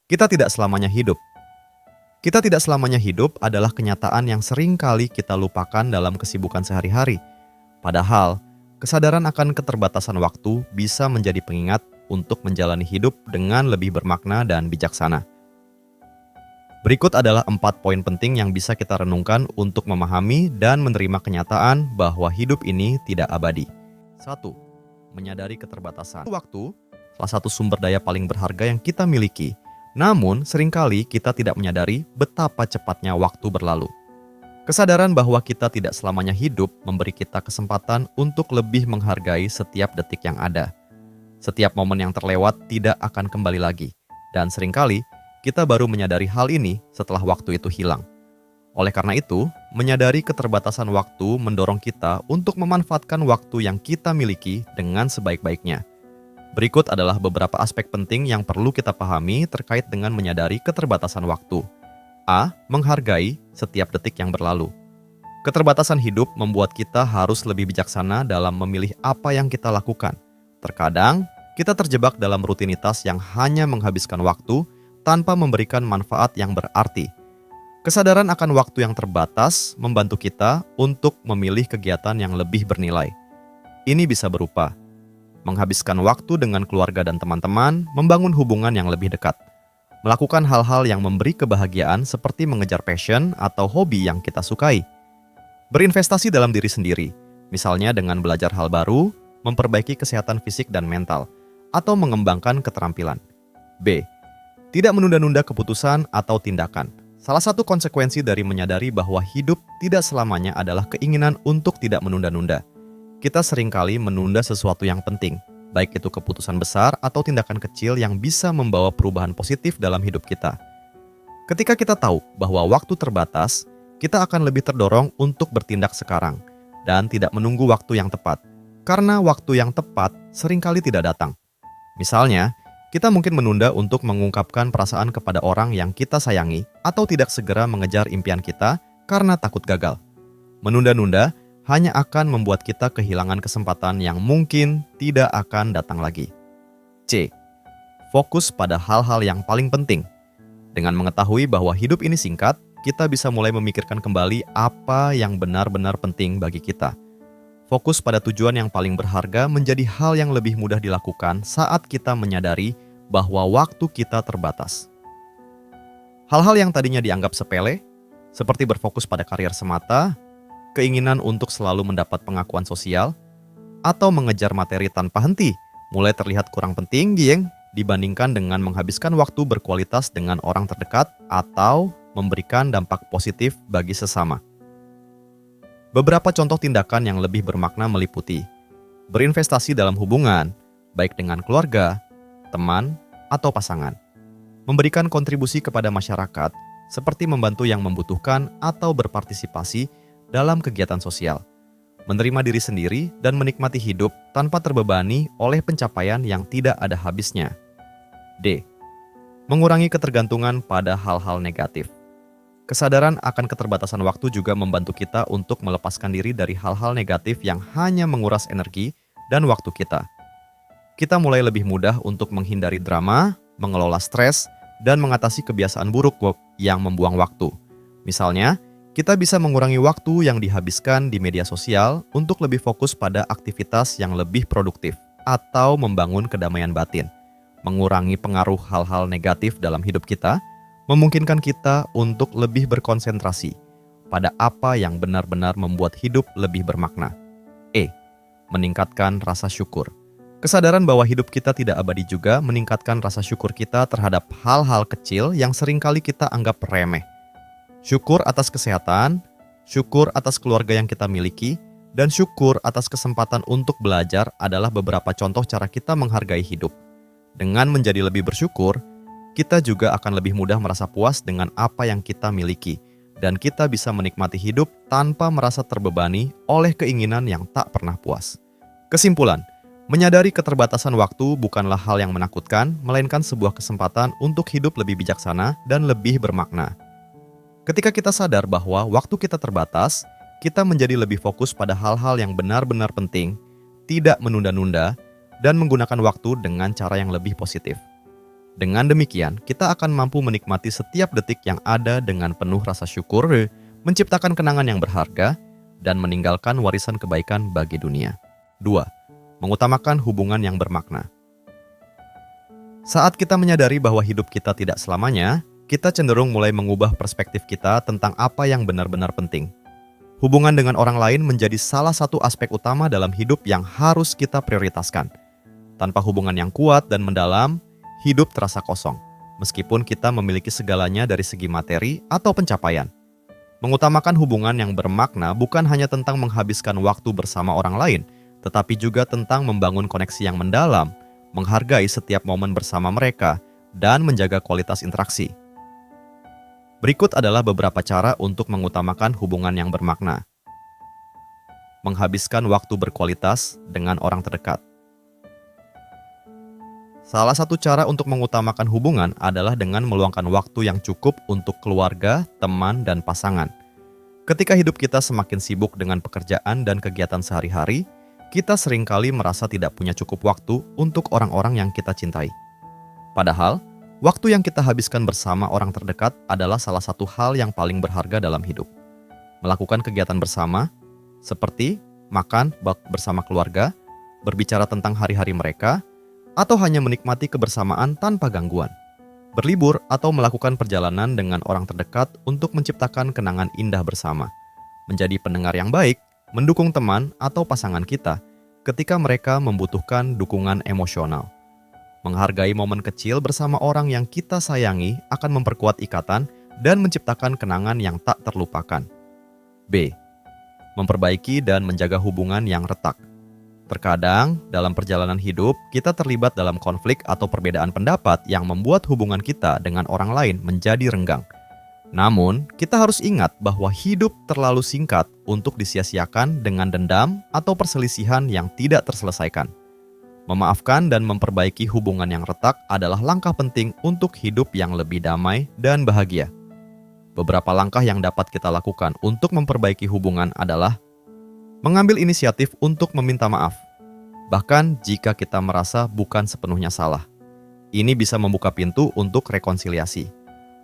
Kita tidak selamanya hidup. Kita tidak selamanya hidup adalah kenyataan yang sering kali kita lupakan dalam kesibukan sehari-hari. Padahal, kesadaran akan keterbatasan waktu bisa menjadi pengingat untuk menjalani hidup dengan lebih bermakna dan bijaksana. Berikut adalah 4 poin penting yang bisa kita renungkan untuk memahami dan menerima kenyataan bahwa hidup ini tidak abadi. 1. Menyadari keterbatasan. Waktu, salah satu sumber daya paling berharga yang kita miliki. Namun, seringkali kita tidak menyadari betapa cepatnya waktu berlalu. Kesadaran bahwa kita tidak selamanya hidup memberi kita kesempatan untuk lebih menghargai setiap detik yang ada. Setiap momen yang terlewat tidak akan kembali lagi, dan seringkali kita baru menyadari hal ini setelah waktu itu hilang. Oleh karena itu, menyadari keterbatasan waktu mendorong kita untuk memanfaatkan waktu yang kita miliki dengan sebaik-baiknya. Berikut adalah beberapa aspek penting yang perlu kita pahami terkait dengan menyadari keterbatasan waktu. A. Menghargai setiap detik yang berlalu. Keterbatasan hidup membuat kita harus lebih bijaksana dalam memilih apa yang kita lakukan. Terkadang, kita terjebak dalam rutinitas yang hanya menghabiskan waktu tanpa memberikan manfaat yang berarti. Kesadaran akan waktu yang terbatas membantu kita untuk memilih kegiatan yang lebih bernilai. Ini bisa berupa menghabiskan waktu dengan keluarga dan teman-teman, membangun hubungan yang lebih dekat. Melakukan hal-hal yang memberi kebahagiaan seperti mengejar passion atau hobi yang kita sukai. Berinvestasi dalam diri sendiri, misalnya dengan belajar hal baru, memperbaiki kesehatan fisik dan mental, atau mengembangkan keterampilan. B. Tidak menunda-nunda keputusan atau tindakan. Salah satu konsekuensi dari menyadari bahwa hidup tidak selamanya adalah keinginan untuk tidak menunda-nunda. Kita seringkali menunda sesuatu yang penting, baik itu keputusan besar atau tindakan kecil yang bisa membawa perubahan positif dalam hidup kita. Ketika kita tahu bahwa waktu terbatas, kita akan lebih terdorong untuk bertindak sekarang dan tidak menunggu waktu yang tepat, karena waktu yang tepat seringkali tidak datang. Misalnya, kita mungkin menunda untuk mengungkapkan perasaan kepada orang yang kita sayangi atau tidak segera mengejar impian kita karena takut gagal. Menunda-nunda hanya akan membuat kita kehilangan kesempatan yang mungkin tidak akan datang lagi. C. Fokus pada hal-hal yang paling penting. Dengan mengetahui bahwa hidup ini singkat, kita bisa mulai memikirkan kembali apa yang benar-benar penting bagi kita. Fokus pada tujuan yang paling berharga menjadi hal yang lebih mudah dilakukan saat kita menyadari bahwa waktu kita terbatas. Hal-hal yang tadinya dianggap sepele, seperti berfokus pada karier semata, keinginan untuk selalu mendapat pengakuan sosial, atau mengejar materi tanpa henti, mulai terlihat kurang penting, geng, dibandingkan dengan menghabiskan waktu berkualitas dengan orang terdekat atau memberikan dampak positif bagi sesama. Beberapa contoh tindakan yang lebih bermakna meliputi berinvestasi dalam hubungan, baik dengan keluarga, teman, atau pasangan. Memberikan kontribusi kepada masyarakat, seperti membantu yang membutuhkan atau berpartisipasi dalam kegiatan sosial, menerima diri sendiri dan menikmati hidup tanpa terbebani oleh pencapaian yang tidak ada habisnya. D. Mengurangi ketergantungan pada hal-hal negatif. Kesadaran akan keterbatasan waktu juga membantu kita untuk melepaskan diri dari hal-hal negatif yang hanya menguras energi dan waktu kita. Kita mulai lebih mudah untuk menghindari drama, mengelola stres, dan mengatasi kebiasaan buruk yang membuang waktu. Misalnya, kita bisa mengurangi waktu yang dihabiskan di media sosial untuk lebih fokus pada aktivitas yang lebih produktif atau membangun kedamaian batin. Mengurangi pengaruh hal-hal negatif dalam hidup kita memungkinkan kita untuk lebih berkonsentrasi pada apa yang benar-benar membuat hidup lebih bermakna. E. Meningkatkan rasa syukur. Kesadaran bahwa hidup kita tidak abadi juga meningkatkan rasa syukur kita terhadap hal-hal kecil yang seringkali kita anggap remeh. Syukur atas kesehatan, syukur atas keluarga yang kita miliki, dan syukur atas kesempatan untuk belajar adalah beberapa contoh cara kita menghargai hidup. Dengan menjadi lebih bersyukur, kita juga akan lebih mudah merasa puas dengan apa yang kita miliki, dan kita bisa menikmati hidup tanpa merasa terbebani oleh keinginan yang tak pernah puas. Kesimpulan, menyadari keterbatasan waktu bukanlah hal yang menakutkan, melainkan sebuah kesempatan untuk hidup lebih bijaksana dan lebih bermakna. Ketika kita sadar bahwa waktu kita terbatas, kita menjadi lebih fokus pada hal-hal yang benar-benar penting, tidak menunda-nunda, dan menggunakan waktu dengan cara yang lebih positif. Dengan demikian, kita akan mampu menikmati setiap detik yang ada dengan penuh rasa syukur, menciptakan kenangan yang berharga, dan meninggalkan warisan kebaikan bagi dunia. 2. Mengutamakan hubungan yang bermakna. Saat kita menyadari bahwa hidup kita tidak selamanya, kita cenderung mulai mengubah perspektif kita tentang apa yang benar-benar penting. Hubungan dengan orang lain menjadi salah satu aspek utama dalam hidup yang harus kita prioritaskan. Tanpa hubungan yang kuat dan mendalam, hidup terasa kosong, meskipun kita memiliki segalanya dari segi materi atau pencapaian. Mengutamakan hubungan yang bermakna bukan hanya tentang menghabiskan waktu bersama orang lain, tetapi juga tentang membangun koneksi yang mendalam, menghargai setiap momen bersama mereka, dan menjaga kualitas interaksi. Berikut adalah beberapa cara untuk mengutamakan hubungan yang bermakna. Menghabiskan waktu berkualitas dengan orang terdekat. Salah satu cara untuk mengutamakan hubungan adalah dengan meluangkan waktu yang cukup untuk keluarga, teman, dan pasangan. Ketika hidup kita semakin sibuk dengan pekerjaan dan kegiatan sehari-hari, kita seringkali merasa tidak punya cukup waktu untuk orang-orang yang kita cintai. Padahal, waktu yang kita habiskan bersama orang terdekat adalah salah satu hal yang paling berharga dalam hidup. Melakukan kegiatan bersama, seperti makan bersama keluarga, berbicara tentang hari-hari mereka, atau hanya menikmati kebersamaan tanpa gangguan. Berlibur atau melakukan perjalanan dengan orang terdekat untuk menciptakan kenangan indah bersama. Menjadi pendengar yang baik, mendukung teman atau pasangan kita ketika mereka membutuhkan dukungan emosional. Menghargai momen kecil bersama orang yang kita sayangi akan memperkuat ikatan dan menciptakan kenangan yang tak terlupakan. B. Memperbaiki dan menjaga hubungan yang retak. Terkadang, dalam perjalanan hidup, kita terlibat dalam konflik atau perbedaan pendapat yang membuat hubungan kita dengan orang lain menjadi renggang. Namun, kita harus ingat bahwa hidup terlalu singkat untuk disia-siakan dengan dendam atau perselisihan yang tidak terselesaikan. Memaafkan dan memperbaiki hubungan yang retak adalah langkah penting untuk hidup yang lebih damai dan bahagia. Beberapa langkah yang dapat kita lakukan untuk memperbaiki hubungan adalah mengambil inisiatif untuk meminta maaf, bahkan jika kita merasa bukan sepenuhnya salah. Ini bisa membuka pintu untuk rekonsiliasi.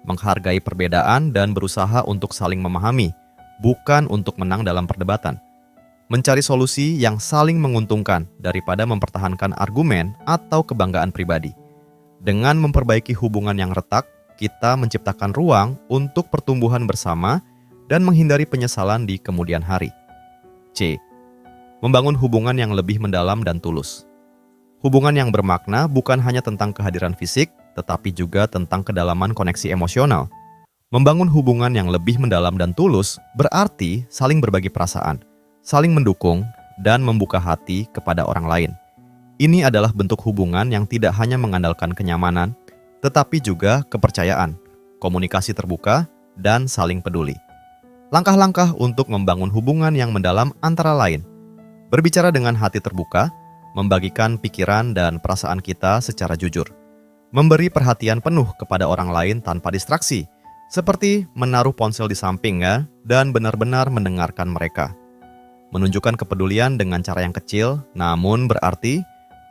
Menghargai perbedaan dan berusaha untuk saling memahami, bukan untuk menang dalam perdebatan. Mencari solusi yang saling menguntungkan daripada mempertahankan argumen atau kebanggaan pribadi. Dengan memperbaiki hubungan yang retak, kita menciptakan ruang untuk pertumbuhan bersama dan menghindari penyesalan di kemudian hari. C. Membangun hubungan yang lebih mendalam dan tulus. Hubungan yang bermakna bukan hanya tentang kehadiran fisik, tetapi juga tentang kedalaman koneksi emosional. Membangun hubungan yang lebih mendalam dan tulus berarti saling berbagi perasaan, saling mendukung, dan membuka hati kepada orang lain. Ini adalah bentuk hubungan yang tidak hanya mengandalkan kenyamanan, tetapi juga kepercayaan, komunikasi terbuka, dan saling peduli. Langkah-langkah untuk membangun hubungan yang mendalam antara lain: berbicara dengan hati terbuka, membagikan pikiran dan perasaan kita secara jujur, memberi perhatian penuh kepada orang lain tanpa distraksi, seperti menaruh ponsel di samping dan benar-benar mendengarkan mereka. Menunjukkan kepedulian dengan cara yang kecil namun berarti,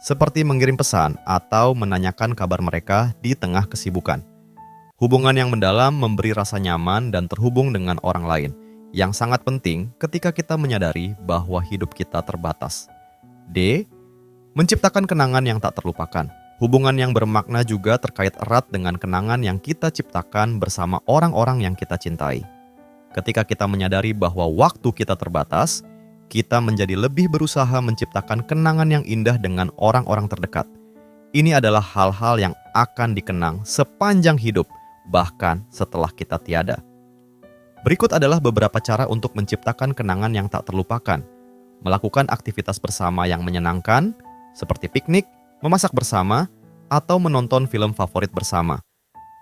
seperti mengirim pesan atau menanyakan kabar mereka di tengah kesibukan. Hubungan yang mendalam memberi rasa nyaman dan terhubung dengan orang lain, yang sangat penting ketika kita menyadari bahwa hidup kita terbatas. D. Menciptakan kenangan yang tak terlupakan. Hubungan yang bermakna juga terkait erat dengan kenangan yang kita ciptakan bersama orang-orang yang kita cintai. Ketika kita menyadari bahwa waktu kita terbatas, kita menjadi lebih berusaha menciptakan kenangan yang indah dengan orang-orang terdekat. Ini adalah hal-hal yang akan dikenang sepanjang hidup, bahkan setelah kita tiada. Berikut adalah beberapa cara untuk menciptakan kenangan yang tak terlupakan. Melakukan aktivitas bersama yang menyenangkan, seperti piknik, memasak bersama, atau menonton film favorit bersama.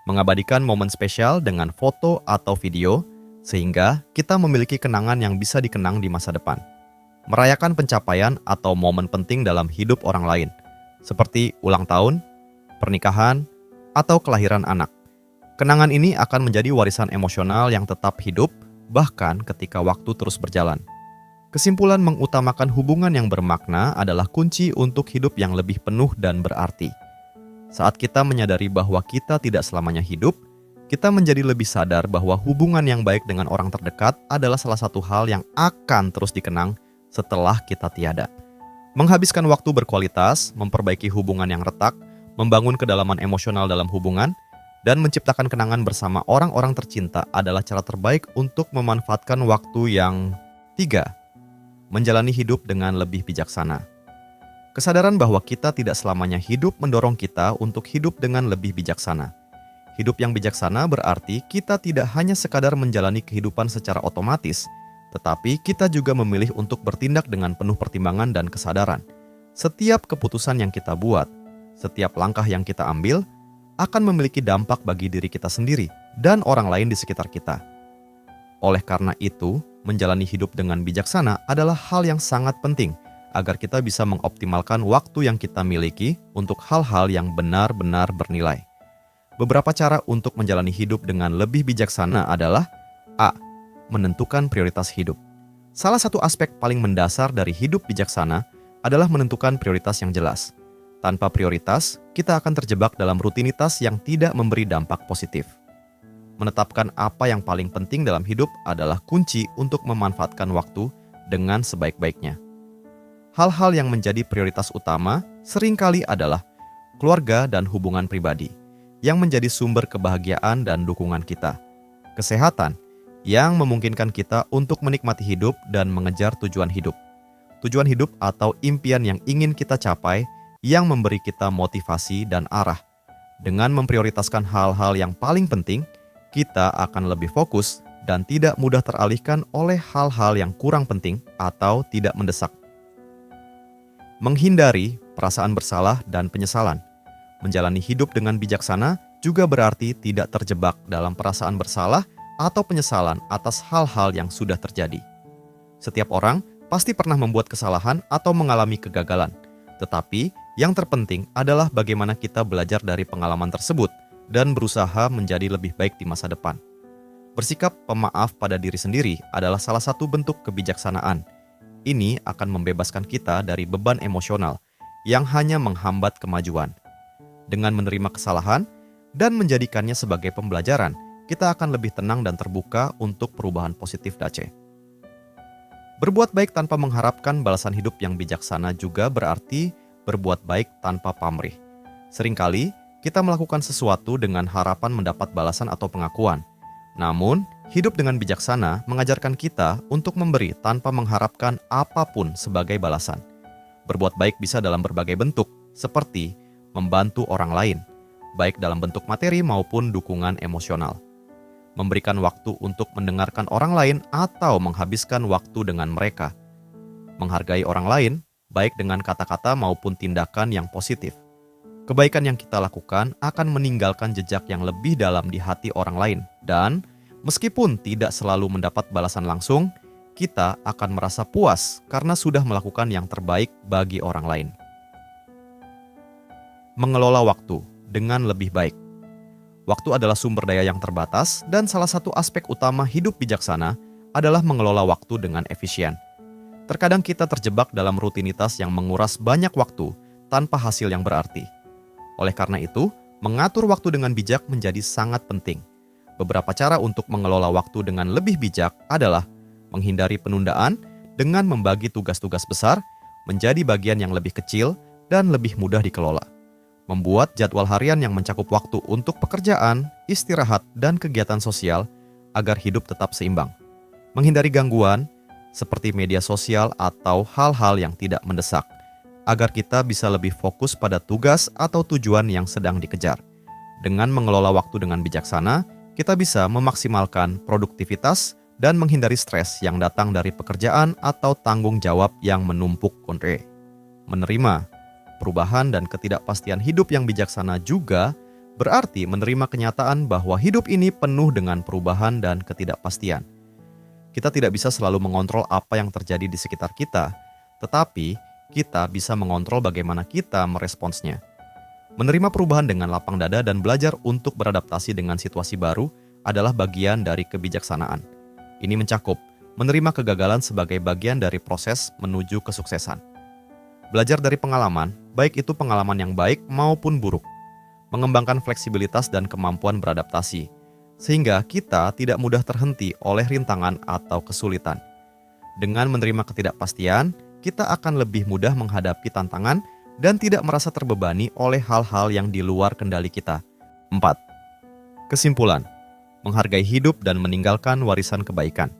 Mengabadikan momen spesial dengan foto atau video, sehingga kita memiliki kenangan yang bisa dikenang di masa depan. Merayakan pencapaian atau momen penting dalam hidup orang lain, seperti ulang tahun, pernikahan, atau kelahiran anak. Kenangan ini akan menjadi warisan emosional yang tetap hidup, bahkan ketika waktu terus berjalan. Kesimpulan, mengutamakan hubungan yang bermakna adalah kunci untuk hidup yang lebih penuh dan berarti. Saat kita menyadari bahwa kita tidak selamanya hidup, kita menjadi lebih sadar bahwa hubungan yang baik dengan orang terdekat adalah salah satu hal yang akan terus dikenang setelah kita tiada. Menghabiskan waktu berkualitas, memperbaiki hubungan yang retak, membangun kedalaman emosional dalam hubungan, dan menciptakan kenangan bersama orang-orang tercinta adalah cara terbaik untuk memanfaatkan waktu yang 3. Menjalani hidup dengan lebih bijaksana. Kesadaran bahwa kita tidak selamanya hidup mendorong kita untuk hidup dengan lebih bijaksana. Hidup yang bijaksana berarti kita tidak hanya sekadar menjalani kehidupan secara otomatis, tetapi kita juga memilih untuk bertindak dengan penuh pertimbangan dan kesadaran. Setiap keputusan yang kita buat, setiap langkah yang kita ambil, akan memiliki dampak bagi diri kita sendiri dan orang lain di sekitar kita. Oleh karena itu, menjalani hidup dengan bijaksana adalah hal yang sangat penting agar kita bisa mengoptimalkan waktu yang kita miliki untuk hal-hal yang benar-benar bernilai. Beberapa cara untuk menjalani hidup dengan lebih bijaksana adalah A. Menentukan prioritas hidup. Salah satu aspek paling mendasar dari hidup bijaksana adalah menentukan prioritas yang jelas. Tanpa prioritas, kita akan terjebak dalam rutinitas yang tidak memberi dampak positif. Menetapkan apa yang paling penting dalam hidup adalah kunci untuk memanfaatkan waktu dengan sebaik-baiknya. Hal-hal yang menjadi prioritas utama seringkali adalah keluarga dan hubungan pribadi, yang menjadi sumber kebahagiaan dan dukungan kita. Kesehatan, yang memungkinkan kita untuk menikmati hidup dan mengejar tujuan hidup. Tujuan hidup atau impian yang ingin kita capai yang memberi kita motivasi dan arah. Dengan memprioritaskan hal-hal yang paling penting, kita akan lebih fokus dan tidak mudah teralihkan oleh hal-hal yang kurang penting atau tidak mendesak. Menghindari perasaan bersalah dan penyesalan. Menjalani hidup dengan bijaksana juga berarti tidak terjebak dalam perasaan bersalah atau penyesalan atas hal-hal yang sudah terjadi. Setiap orang pasti pernah membuat kesalahan atau mengalami kegagalan, tetapi yang terpenting adalah bagaimana kita belajar dari pengalaman tersebut dan berusaha menjadi lebih baik di masa depan. Bersikap pemaaf pada diri sendiri adalah salah satu bentuk kebijaksanaan. Ini akan membebaskan kita dari beban emosional yang hanya menghambat kemajuan. Dengan menerima kesalahan dan menjadikannya sebagai pembelajaran, kita akan lebih tenang dan terbuka untuk perubahan positif Dace. Berbuat baik tanpa mengharapkan balasan hidup yang bijaksana juga berarti berbuat baik tanpa pamrih. Seringkali, kita melakukan sesuatu dengan harapan mendapat balasan atau pengakuan. Namun, hidup dengan bijaksana mengajarkan kita untuk memberi tanpa mengharapkan apapun sebagai balasan. Berbuat baik bisa dalam berbagai bentuk, seperti membantu orang lain, baik dalam bentuk materi maupun dukungan emosional. Memberikan waktu untuk mendengarkan orang lain atau menghabiskan waktu dengan mereka. Menghargai orang lain, baik dengan kata-kata maupun tindakan yang positif. Kebaikan yang kita lakukan akan meninggalkan jejak yang lebih dalam di hati orang lain. Dan, meskipun tidak selalu mendapat balasan langsung, kita akan merasa puas karena sudah melakukan yang terbaik bagi orang lain. Mengelola waktu dengan lebih baik. Waktu adalah sumber daya yang terbatas dan salah satu aspek utama hidup bijaksana adalah mengelola waktu dengan efisien. Terkadang kita terjebak dalam rutinitas yang menguras banyak waktu tanpa hasil yang berarti. Oleh karena itu, mengatur waktu dengan bijak menjadi sangat penting. Beberapa cara untuk mengelola waktu dengan lebih bijak adalah menghindari penundaan dengan membagi tugas-tugas besar menjadi bagian yang lebih kecil dan lebih mudah dikelola. Membuat jadwal harian yang mencakup waktu untuk pekerjaan, istirahat, dan kegiatan sosial agar hidup tetap seimbang. Menghindari gangguan seperti media sosial atau hal-hal yang tidak mendesak, agar kita bisa lebih fokus pada tugas atau tujuan yang sedang dikejar. Dengan mengelola waktu dengan bijaksana, kita bisa memaksimalkan produktivitas dan menghindari stres yang datang dari pekerjaan atau tanggung jawab yang menumpuk. Menerima perubahan dan ketidakpastian hidup yang bijaksana juga berarti menerima kenyataan bahwa hidup ini penuh dengan perubahan dan ketidakpastian. Kita tidak bisa selalu mengontrol apa yang terjadi di sekitar kita, tetapi kita bisa mengontrol bagaimana kita meresponsnya. Menerima perubahan dengan lapang dada dan belajar untuk beradaptasi dengan situasi baru adalah bagian dari kebijaksanaan. Ini mencakup menerima kegagalan sebagai bagian dari proses menuju kesuksesan. Belajar dari pengalaman, baik itu pengalaman yang baik maupun buruk. mengembangkan fleksibilitas dan kemampuan beradaptasi, sehingga kita tidak mudah terhenti oleh rintangan atau kesulitan. Dengan menerima ketidakpastian, kita akan lebih mudah menghadapi tantangan dan tidak merasa terbebani oleh hal-hal yang di luar kendali kita. 4. Kesimpulan, menghargai hidup dan meninggalkan warisan kebaikan.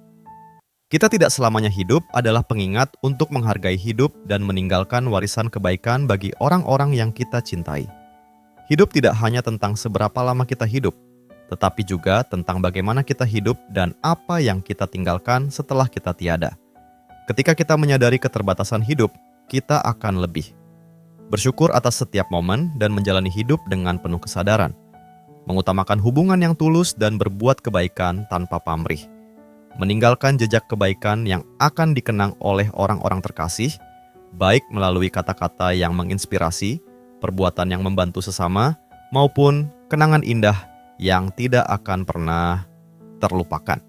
Kita tidak selamanya hidup adalah pengingat untuk menghargai hidup dan meninggalkan warisan kebaikan bagi orang-orang yang kita cintai. Hidup tidak hanya tentang seberapa lama kita hidup, tetapi juga tentang bagaimana kita hidup dan apa yang kita tinggalkan setelah kita tiada. Ketika kita menyadari keterbatasan hidup, kita akan lebih bersyukur atas setiap momen dan menjalani hidup dengan penuh kesadaran, mengutamakan hubungan yang tulus dan berbuat kebaikan tanpa pamrih, meninggalkan jejak kebaikan yang akan dikenang oleh orang-orang terkasih, baik melalui kata-kata yang menginspirasi, perbuatan yang membantu sesama, maupun kenangan indah yang tidak akan pernah terlupakan.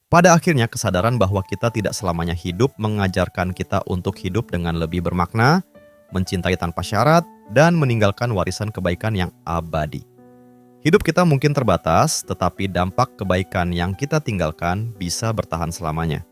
Pada akhirnya, kesadaran bahwa kita tidak selamanya hidup mengajarkan kita untuk hidup dengan lebih bermakna, mencintai tanpa syarat, dan meninggalkan warisan kebaikan yang abadi. Hidup kita mungkin terbatas, tetapi dampak kebaikan yang kita tinggalkan bisa bertahan selamanya.